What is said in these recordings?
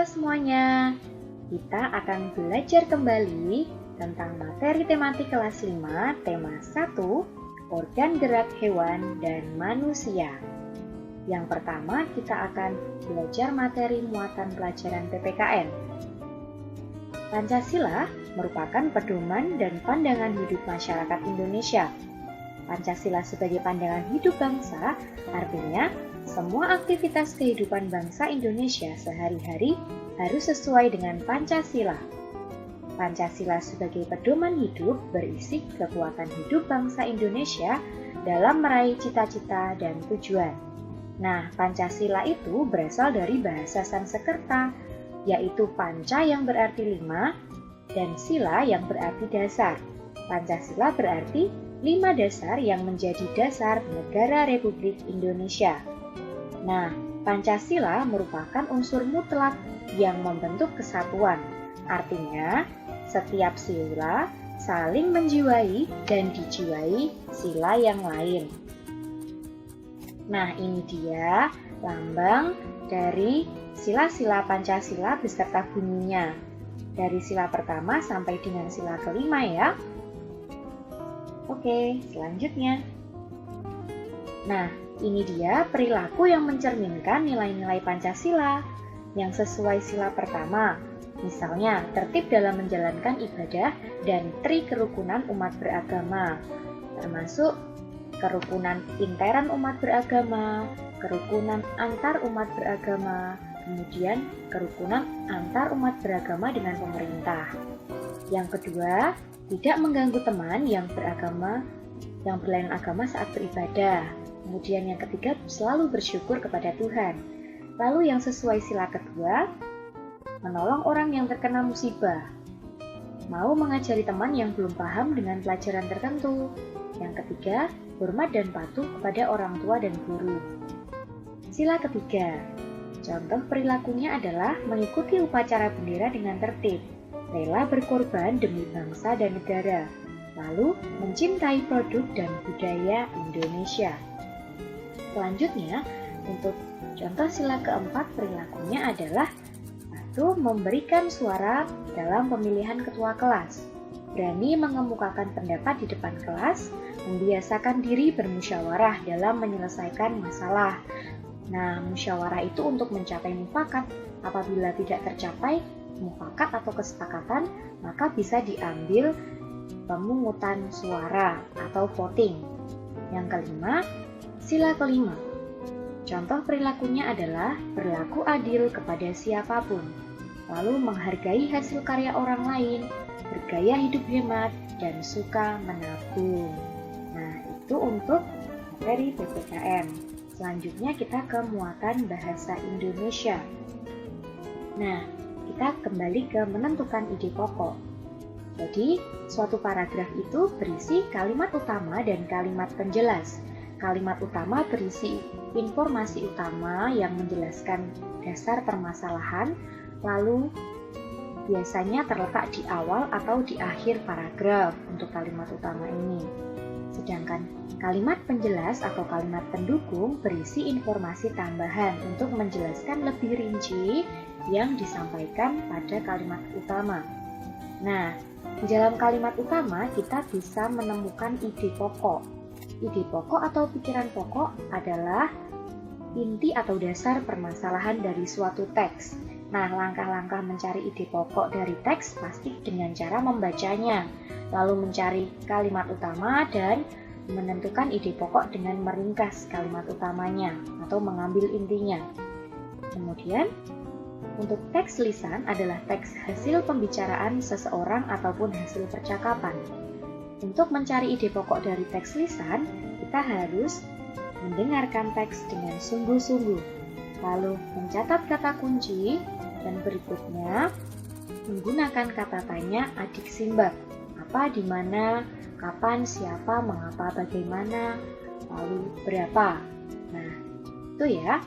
Halo semuanya, kita akan belajar kembali tentang materi tematik kelas 5, tema 1, organ gerak hewan dan manusia. Yang pertama, kita akan belajar materi muatan pelajaran PPKN. Pancasila merupakan pedoman dan pandangan hidup masyarakat Indonesia. Pancasila sebagai pandangan hidup bangsa, artinya semua aktivitas kehidupan bangsa Indonesia sehari-hari harus sesuai dengan Pancasila. Pancasila sebagai pedoman hidup berisi kekuatan hidup bangsa Indonesia dalam meraih cita-cita dan tujuan. Nah, Pancasila itu berasal dari bahasa Sanskerta, yaitu panca yang berarti 5 dan sila yang berarti dasar. Pancasila berarti 5 dasar yang menjadi dasar negara Republik Indonesia. Nah, Pancasila merupakan unsur mutlak yang membentuk kesatuan. Artinya, setiap sila saling menjiwai dan dijiwai sila yang lain. Nah, ini dia lambang dari sila-sila Pancasila beserta bunyinya. Dari sila pertama sampai dengan sila kelima ya. Oke, selanjutnya. Nah, ini dia perilaku yang mencerminkan nilai-nilai Pancasila yang sesuai sila pertama. Misalnya, tertib dalam menjalankan ibadah dan tri kerukunan umat beragama, termasuk kerukunan intern umat beragama, kerukunan antar umat beragama, kemudian kerukunan antar umat beragama dengan pemerintah. Yang kedua, tidak mengganggu teman yang berlain agama saat beribadah. Kemudian yang ketiga, selalu bersyukur kepada Tuhan. Lalu yang sesuai sila kedua, menolong orang yang terkena musibah. Mau mengajari teman yang belum paham dengan pelajaran tertentu. Yang ketiga, hormat dan patuh kepada orang tua dan guru. Sila ketiga, contoh perilakunya adalah mengikuti upacara bendera dengan tertib, rela berkorban demi bangsa dan negara, lalu mencintai produk dan budaya Indonesia. Selanjutnya, untuk contoh sila keempat perilakunya adalah 1. Memberikan suara dalam pemilihan ketua kelas, berani mengemukakan pendapat di depan kelas, membiasakan diri bermusyawarah dalam menyelesaikan masalah. Nah, musyawarah itu untuk mencapai mufakat. Apabila tidak tercapai mufakat atau kesepakatan, maka bisa diambil pemungutan suara atau voting. Yang kelima, sila kelima. Contoh perilakunya adalah berlaku adil kepada siapapun, lalu menghargai hasil karya orang lain, bergaya hidup hemat, dan suka menabung. Nah, itu untuk materi PPKN. Selanjutnya kita ke muatan bahasa Indonesia. Nah, kita kembali ke menentukan ide pokok. Jadi, suatu paragraf itu berisi kalimat utama dan kalimat penjelas. Kalimat utama berisi informasi utama yang menjelaskan dasar permasalahan, lalu biasanya terletak di awal atau di akhir paragraf untuk kalimat utama ini. Sedangkan kalimat penjelas atau kalimat pendukung berisi informasi tambahan untuk menjelaskan lebih rinci yang disampaikan pada kalimat utama. Nah, di dalam kalimat utama kita bisa menemukan ide pokok. Ide pokok atau pikiran pokok adalah inti atau dasar permasalahan dari suatu teks. Nah, langkah-langkah mencari ide pokok dari teks pasti dengan cara membacanya, lalu mencari kalimat utama dan menentukan ide pokok dengan meringkas kalimat utamanya atau mengambil intinya. Kemudian, untuk teks lisan adalah teks hasil pembicaraan seseorang ataupun hasil percakapan. Untuk mencari ide pokok dari teks lisan, kita harus mendengarkan teks dengan sungguh-sungguh, lalu mencatat kata kunci, dan berikutnya menggunakan kata tanya adik simbab. Apa, di mana, kapan, siapa, mengapa, bagaimana, lalu berapa. Nah, itu ya.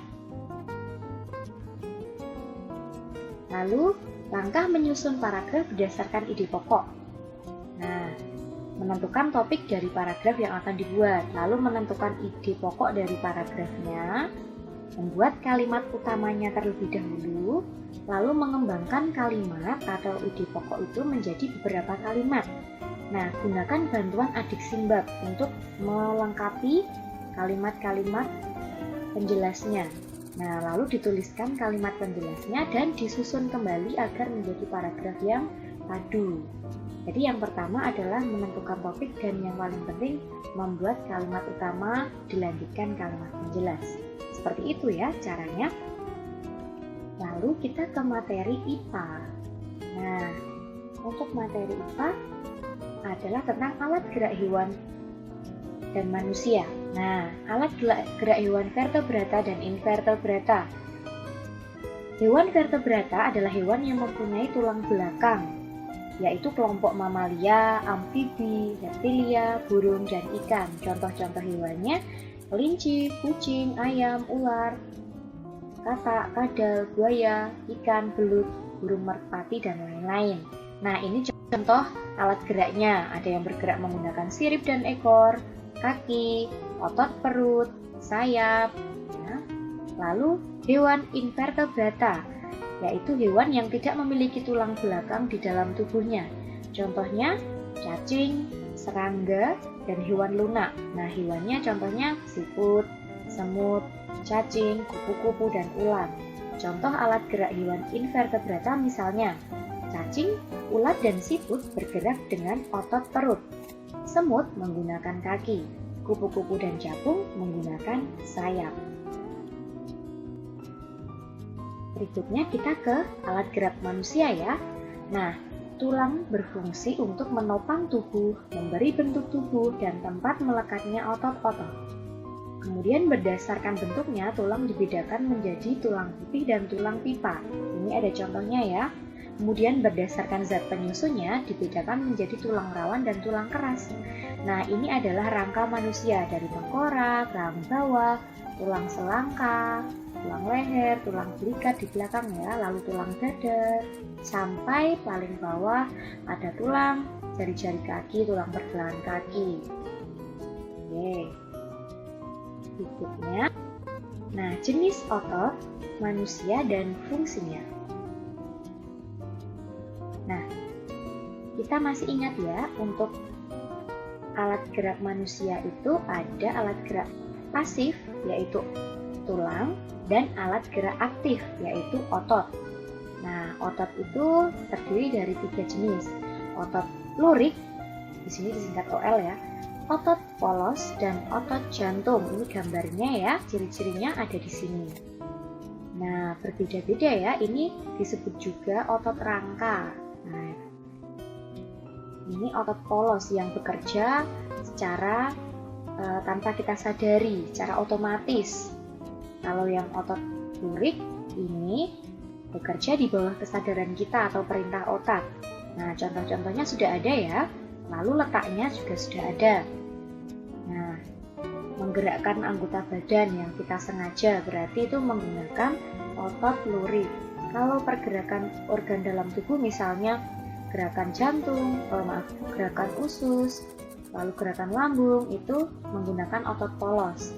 Lalu, langkah menyusun paragraf berdasarkan ide pokok. Nah, menentukan topik dari paragraf yang akan dibuat, lalu menentukan ide pokok dari paragrafnya, Membuat kalimat utamanya terlebih dahulu, lalu mengembangkan kalimat atau ide pokok itu menjadi beberapa kalimat. Nah, gunakan bantuan adik simbab untuk melengkapi kalimat-kalimat penjelasnya. Nah, lalu dituliskan kalimat penjelasnya dan disusun kembali agar menjadi paragraf yang padu. Jadi yang pertama adalah menentukan topik dan yang paling penting membuat kalimat utama dilanjutkan kalimat penjelas. Seperti itu ya caranya. Lalu kita ke materi IPA. Nah, untuk materi IPA adalah tentang alat gerak hewan dan manusia. Nah, alat gerak hewan vertebrata dan invertebrata. Hewan vertebrata adalah hewan yang mempunyai tulang belakang, yaitu kelompok mamalia, amfibi, reptilia, burung, dan ikan. Contoh-contoh hewannya kelinci, kucing, ayam, ular, katak, kadal, buaya, ikan, belut, burung merpati, dan lain-lain. Nah, ini contoh alat geraknya. Ada yang bergerak menggunakan sirip dan ekor, kaki, otot perut, sayap. Nah, lalu hewan invertebrata, yaitu hewan yang tidak memiliki tulang belakang di dalam tubuhnya. Contohnya cacing, serangga, dan hewan lunak. Nah, hewannya contohnya siput, semut, cacing, kupu-kupu, dan ulat. Contoh alat gerak hewan invertebrata misalnya cacing, ulat, dan siput bergerak dengan otot perut. Semut menggunakan kaki, kupu-kupu dan capung menggunakan sayap. Berikutnya kita ke alat gerak manusia ya. Nah, tulang berfungsi untuk menopang tubuh, memberi bentuk tubuh, dan tempat melekatnya otot-otot. Kemudian berdasarkan bentuknya, tulang dibedakan menjadi tulang pipih dan tulang pipa. Ini ada contohnya ya. Kemudian berdasarkan zat penyusunnya, dibedakan menjadi tulang rawan dan tulang keras. Nah, ini adalah rangka manusia dari tengkorak, rahang bawah, tulang selangkah, tulang leher, tulang belikat di belakang ya, lalu tulang dada, sampai paling bawah ada tulang jari-jari kaki, tulang pergelangan kaki. Oke. Berikutnya, nah jenis otot manusia dan fungsinya. Nah, kita masih ingat ya, untuk alat gerak manusia itu ada alat gerak pasif, yaitu tulang, dan alat gerak aktif, yaitu otot. Nah, otot itu terdiri dari 3 jenis. Otot lurik, di sini disingkat OL ya, otot polos, dan otot jantung. Ini gambarnya ya, ciri-cirinya ada di sini. Nah, berbeda-beda ya, ini disebut juga otot rangka. Nah, ini otot polos yang bekerja secara tanpa kita sadari, secara otomatis. Kalau yang otot lurik ini bekerja di bawah kesadaran kita atau perintah otak. Nah, contoh-contohnya sudah ada ya, lalu letaknya juga sudah ada. Nah, menggerakkan anggota badan yang kita sengaja berarti itu menggunakan otot lurik. Kalau pergerakan organ dalam tubuh misalnya gerakan jantung, gerakan usus, lalu gerakan lambung itu menggunakan otot polos.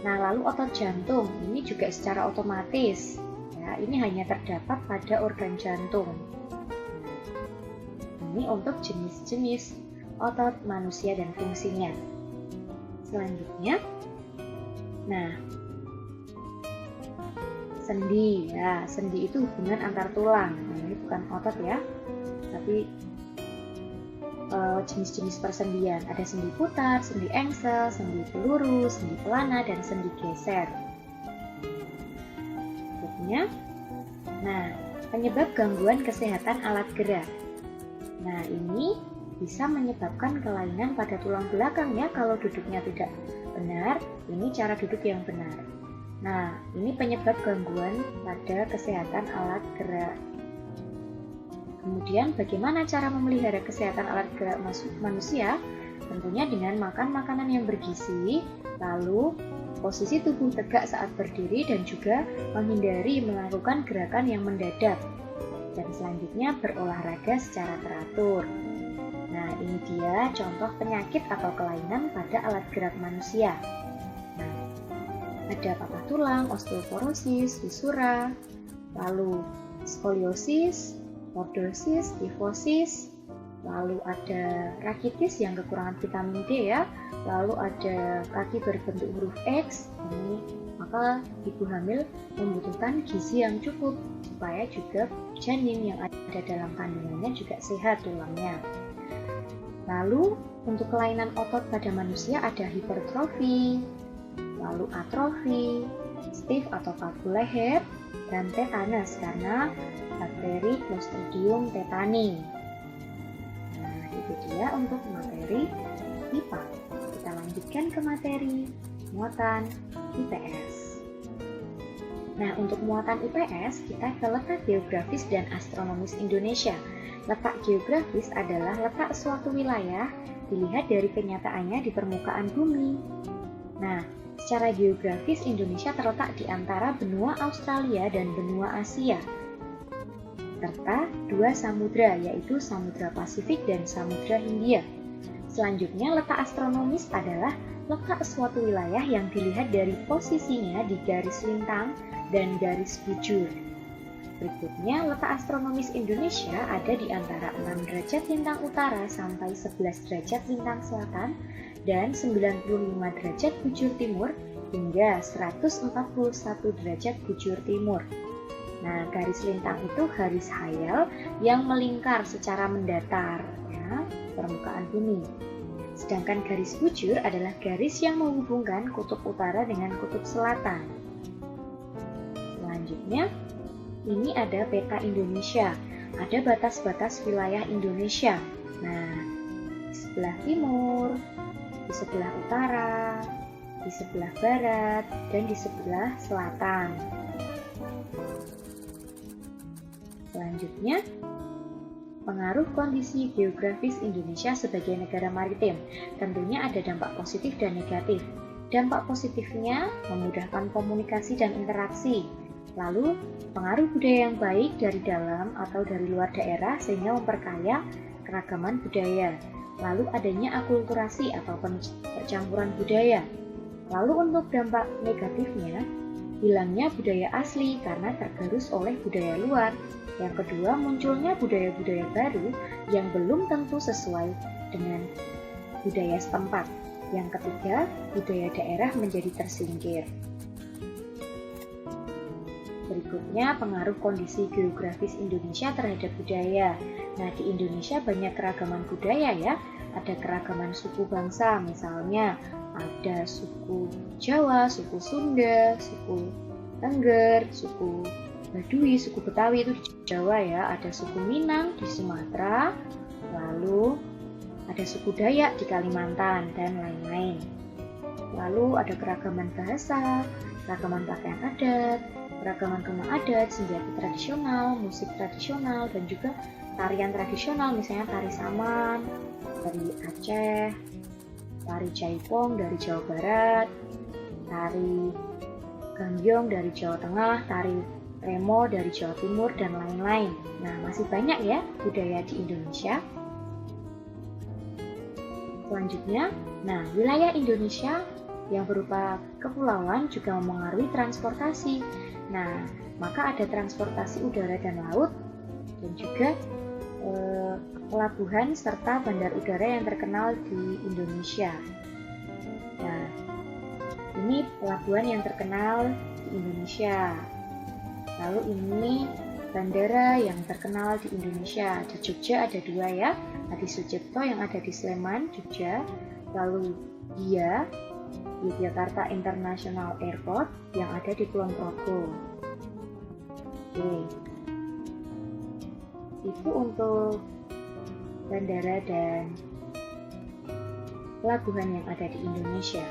Nah, lalu otot jantung ini juga secara otomatis. Ya, ini hanya terdapat pada organ jantung. Ini untuk jenis-jenis otot manusia dan fungsinya. Selanjutnya, nah, sendi. Ya, sendi itu hubungan antar tulang. Nah, ini bukan otot ya, tapi jenis-jenis persendian. Ada sendi putar, sendi engsel, sendi peluru, sendi pelana, dan sendi geser. Berikutnya, nah, penyebab gangguan kesehatan alat gerak. Nah, ini bisa menyebabkan kelainan pada tulang belakang ya kalau duduknya tidak benar. Ini cara duduk yang benar. Nah, ini penyebab gangguan pada kesehatan alat gerak. Kemudian bagaimana cara memelihara kesehatan alat gerak manusia? Tentunya dengan makan makanan yang bergizi, lalu posisi tubuh tegak saat berdiri, dan juga menghindari melakukan gerakan yang mendadak. Dan selanjutnya berolahraga secara teratur. Nah, ini dia contoh penyakit atau kelainan pada alat gerak manusia. Nah, Ada patah tulang, osteoporosis, fisura, lalu skoliosis, lordosis, kifosis, lalu ada rakitis yang kekurangan vitamin D ya, lalu ada kaki berbentuk huruf X. Ini maka ibu hamil membutuhkan gizi yang cukup supaya juga janin yang ada dalam kandungannya juga sehat tulangnya. Lalu untuk kelainan otot pada manusia ada hipertrofi, lalu atrofi, stiff atau kaku leher, dan tetanus karena bakteri Clostridium tetani. Nah, itu dia untuk materi IPA. Kita lanjutkan ke materi muatan IPS. Nah, untuk muatan IPS, kita ke letak geografis dan astronomis Indonesia. Letak geografis adalah letak suatu wilayah dilihat dari kenyataannya di permukaan bumi. Nah, secara geografis Indonesia terletak di antara benua Australia dan benua Asia, serta dua samudra, yaitu Samudra Pasifik dan Samudra Hindia. Selanjutnya, letak astronomis adalah letak suatu wilayah yang dilihat dari posisinya di garis lintang dan garis bujur. Berikutnya, letak astronomis Indonesia ada di antara 6 derajat lintang utara sampai 11 derajat lintang selatan dan 95 derajat bujur timur hingga 141 derajat bujur timur. Nah, garis lintang itu garis hayal yang melingkar secara mendatar ya, permukaan bumi. Sedangkan garis bujur adalah garis yang menghubungkan kutub utara dengan kutub selatan. Selanjutnya, ini ada peta Indonesia. Ada batas-batas wilayah Indonesia. Nah, di sebelah timur, di sebelah utara, di sebelah barat, dan di sebelah selatan. Selanjutnya, pengaruh kondisi geografis Indonesia sebagai negara maritim. Tentunya ada dampak positif dan negatif. Dampak positifnya memudahkan komunikasi dan interaksi. Lalu, pengaruh budaya yang baik dari dalam atau dari luar daerah sehingga memperkaya keragaman budaya. Lalu adanya akulturasi atau percampuran budaya. Lalu untuk dampak negatifnya, hilangnya budaya asli karena tergerus oleh budaya luar. Yang kedua, munculnya budaya-budaya baru yang belum tentu sesuai dengan budaya setempat. Yang ketiga, budaya daerah menjadi tersingkir. Berikutnya, pengaruh kondisi geografis Indonesia terhadap budaya. Nah, di Indonesia banyak keragaman budaya ya. Ada keragaman suku bangsa, misalnya ada suku Jawa, suku Sunda, suku Tengger, suku Baduy, suku Betawi itu di Jawa ya. Ada suku Minang di Sumatera, lalu ada suku Dayak di Kalimantan, dan lain-lain. Lalu ada keragaman bahasa, keragaman pakaian adat, keragaman rumah adat, senjata tradisional, musik tradisional, dan juga tarian tradisional, misalnya tari saman dari Aceh, tari jaipong dari Jawa Barat, tari gambyong dari Jawa Tengah, tari remo dari Jawa Timur, dan lain-lain. Nah, masih banyak ya budaya di Indonesia. Selanjutnya, wilayah Indonesia yang berupa kepulauan juga mempengaruhi transportasi. Nah, maka ada transportasi udara dan laut, dan juga pelabuhan serta bandar udara yang terkenal di Indonesia. Nah, ini pelabuhan yang terkenal di Indonesia. Lalu ini bandara yang terkenal di Indonesia. Di Jogja ada 2 ya, Adi Sucipto yang ada di Sleman, Jogja. Lalu dia Yogyakarta International Airport yang ada di Kulon Progo. Oke. Itu untuk bandara dan pelabuhan yang ada di Indonesia.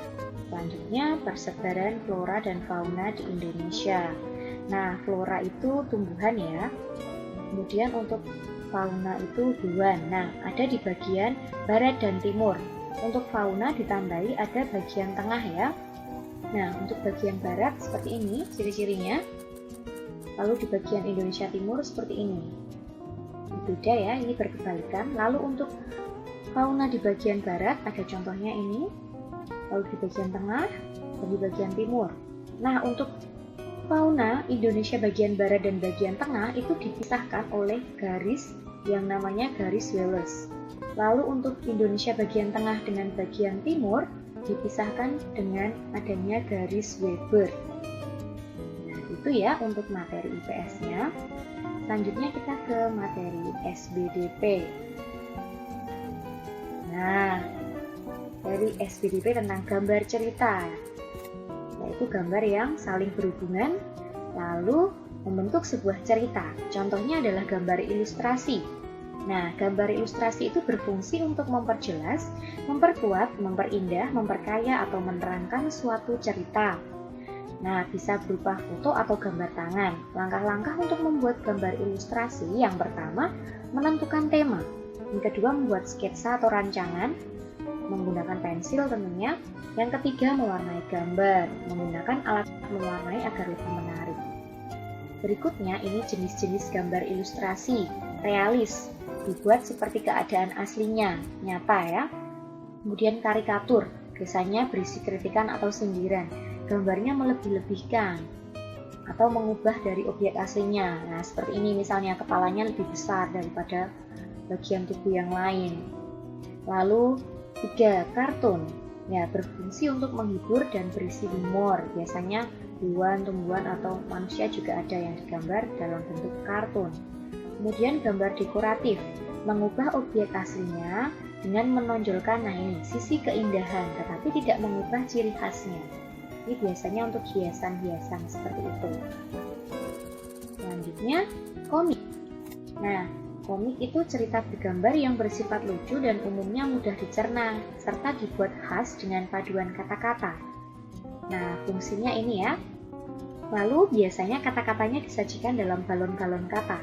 Selanjutnya, persebaran flora dan fauna di Indonesia. Nah, flora itu tumbuhan ya. Kemudian untuk fauna itu hewan. Nah, ada di bagian barat dan timur. Untuk fauna ditandai ada bagian tengah ya. Nah, untuk bagian barat seperti ini ciri-cirinya. Lalu di bagian Indonesia Timur seperti ini. Beda ya, ini berkebalikan. Lalu untuk fauna di bagian barat ada contohnya ini. Lalu di bagian tengah dan di bagian timur. Nah, untuk fauna Indonesia bagian barat dan bagian tengah itu dipisahkan oleh garis yang namanya garis Wallace. Lalu untuk Indonesia bagian tengah dengan bagian timur dipisahkan dengan adanya garis Weber. Nah, itu ya untuk materi IPS-nya. Selanjutnya kita ke materi SBDP. Nah, dari SBDP tentang gambar cerita, yaitu gambar yang saling berhubungan lalu membentuk sebuah cerita. Contohnya adalah gambar ilustrasi. Nah, gambar ilustrasi itu berfungsi untuk memperjelas, memperkuat, memperindah, memperkaya, atau menerangkan suatu cerita. Nah, bisa berupa foto atau gambar tangan. Langkah-langkah untuk membuat gambar ilustrasi: yang pertama, menentukan tema. Yang kedua, membuat sketsa atau rancangan menggunakan pensil tentunya. Yang ketiga, mewarnai gambar menggunakan alat mewarnai agar lebih menarik. Berikutnya, ini jenis-jenis gambar ilustrasi realis, dibuat seperti keadaan aslinya, nyata ya. Kemudian karikatur, biasanya berisi kritikan atau sindiran. Gambarnya melebih-lebihkan atau mengubah dari objek aslinya. Nah, seperti ini misalnya kepalanya lebih besar daripada bagian tubuh yang lain. Lalu 3, kartun. Ya, berfungsi untuk menghibur dan berisi humor. Biasanya hewan, tumbuhan, atau manusia juga ada yang digambar dalam bentuk kartun. Kemudian gambar dekoratif, mengubah objek aslinya dengan menonjolkan sisi keindahan, tetapi tidak mengubah ciri khasnya. Ini biasanya untuk hiasan-hiasan seperti itu. Selanjutnya, komik. Nah, komik itu cerita bergambar yang bersifat lucu dan umumnya mudah dicerna, serta dibuat khas dengan paduan kata-kata. Nah, fungsinya ini ya. Lalu biasanya kata-katanya disajikan dalam balon-balon kata.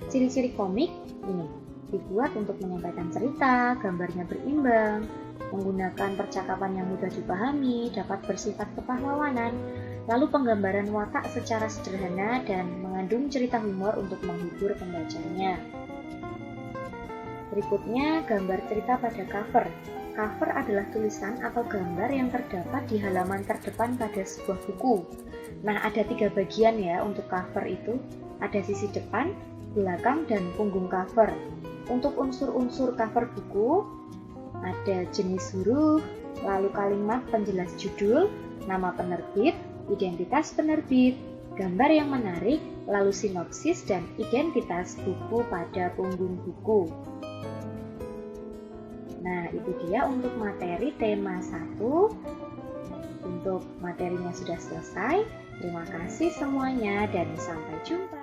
Ciri-ciri komik ini dibuat untuk menyampaikan cerita, gambarnya berimbang, menggunakan percakapan yang mudah dipahami, dapat bersifat kepahlawanan, lalu penggambaran watak secara sederhana dan mengandung cerita humor untuk menghibur pembacanya. Berikutnya, gambar cerita pada cover. Cover adalah tulisan atau gambar yang terdapat di halaman terdepan pada sebuah buku. Nah, ada 3 bagian ya untuk cover itu. Ada sisi depan, belakang, dan punggung cover. Untuk unsur-unsur cover buku, ada jenis huruf, lalu kalimat penjelas judul, nama penerbit, identitas penerbit, gambar yang menarik, lalu sinopsis dan identitas buku pada punggung buku. Nah, itu dia untuk materi tema 1. Untuk materinya sudah selesai. Terima kasih semuanya dan sampai jumpa.